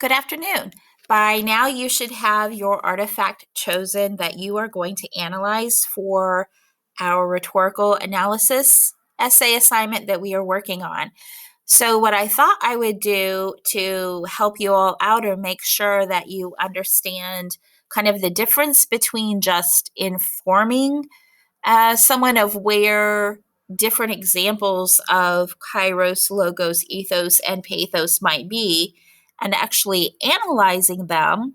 Good afternoon. By now, you should have your artifact chosen that you are going to analyze for our rhetorical analysis essay assignment that we are working on. So what I thought I would do to help you all out or make sure that you understand kind of the difference between just informing someone of where different examples of Kairos, Logos, Ethos, and Pathos might be, and actually analyzing them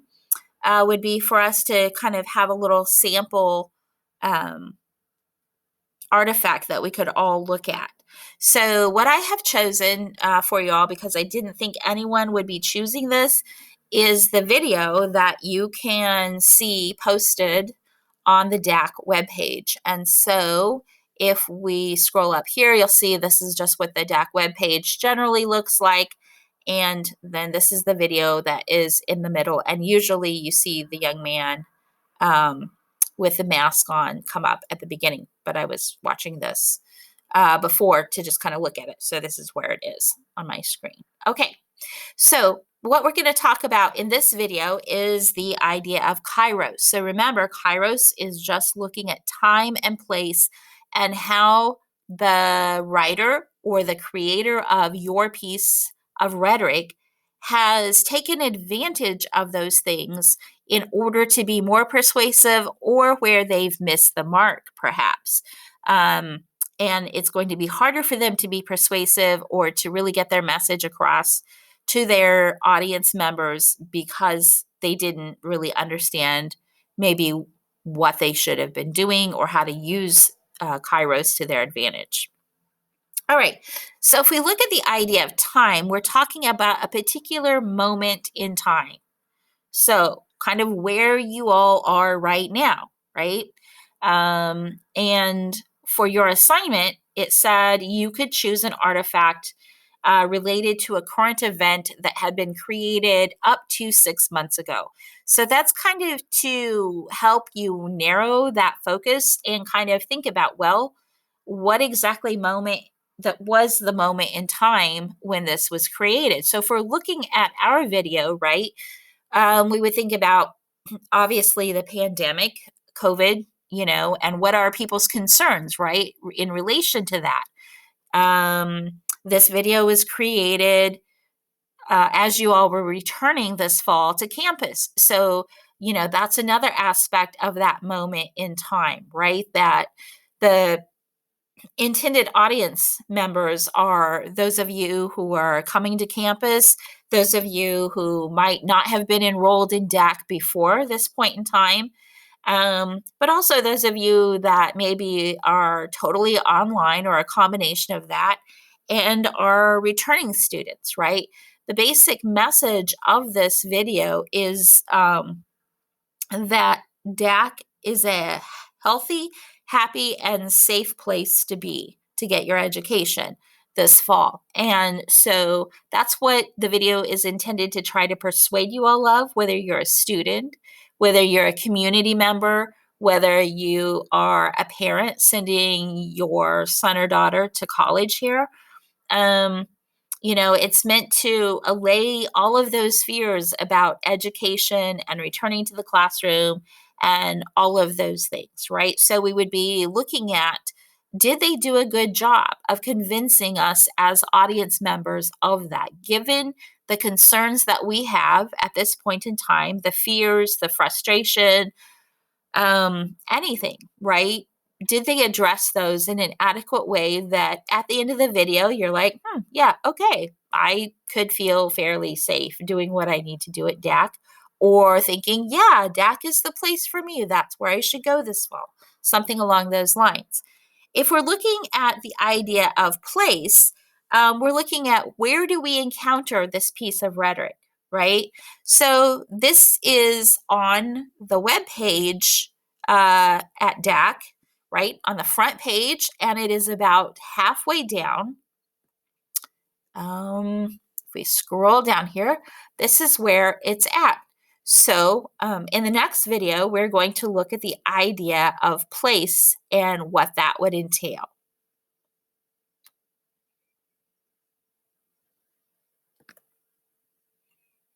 would be for us to kind of have a little sample um, artifact that we could all look at. So what I have chosen for you all, because I didn't think anyone would be choosing this, is the video that you can see posted on the DAC webpage. And so if we scroll up here, you'll see this is just what the DAC webpage generally looks like. And then this is the video that is in the middle. And usually you see the young man with the mask on come up at the beginning. But I was watching this before to just kind of look at it. So this is where it is on my screen. Okay, so what we're going to talk about in this video is the idea of Kairos. So remember, Kairos is just looking at time and place and how the writer or the creator of your piece of rhetoric has taken advantage of those things in order to be more persuasive or where they've missed the mark, perhaps. And it's going to be harder for them to be persuasive or to really get their message across to their audience members because they didn't really understand maybe what they should have been doing or how to use Kairos to their advantage. All right, so if we look at the idea of time, we're talking about a particular moment in time. So kind of where you all are right now, right? And for your assignment, it said you could choose an artifact related to a current event that had been created up to 6 months ago. So that's kind of to help you narrow that focus and kind of think about, well, what exactly moment that was the moment in time when this was created. So if we're looking at our video, right, we would think about obviously the pandemic, COVID, and what are people's concerns, right, in relation to that. This video was created as you all were returning this fall to campus. So, that's another aspect of that moment in time, right? That the intended audience members are those of you who are coming to campus, those of you who might not have been enrolled in DAC before this point in time, but also those of you that maybe are totally online or a combination of that and are returning students, right? The basic message of this video is that DAC is a healthy, happy, and safe place to be to get your education this fall. And so that's what the video is intended to try to persuade you all of, whether you're a student, whether you're a community member, whether you are a parent sending your son or daughter to college here. It's meant to allay all of those fears about education and returning to the classroom and all of those things, right? So we would be looking at, did they do a good job of convincing us as audience members of that, given the concerns that we have at this point in time, the fears, the frustration, anything, right? Did they address those in an adequate way that at the end of the video, you're like, yeah, okay, I could feel fairly safe doing what I need to do at DAC, or thinking, yeah, DAC is the place for me. That's where I should go this fall, something along those lines. If we're looking at the idea of place, we're looking at where do we encounter this piece of rhetoric, right? So this is on the web page at DAC, right, on the front page, and it is about halfway down. If we scroll down here, this is where it's at. So in the next video, we're going to look at the idea of place and what that would entail.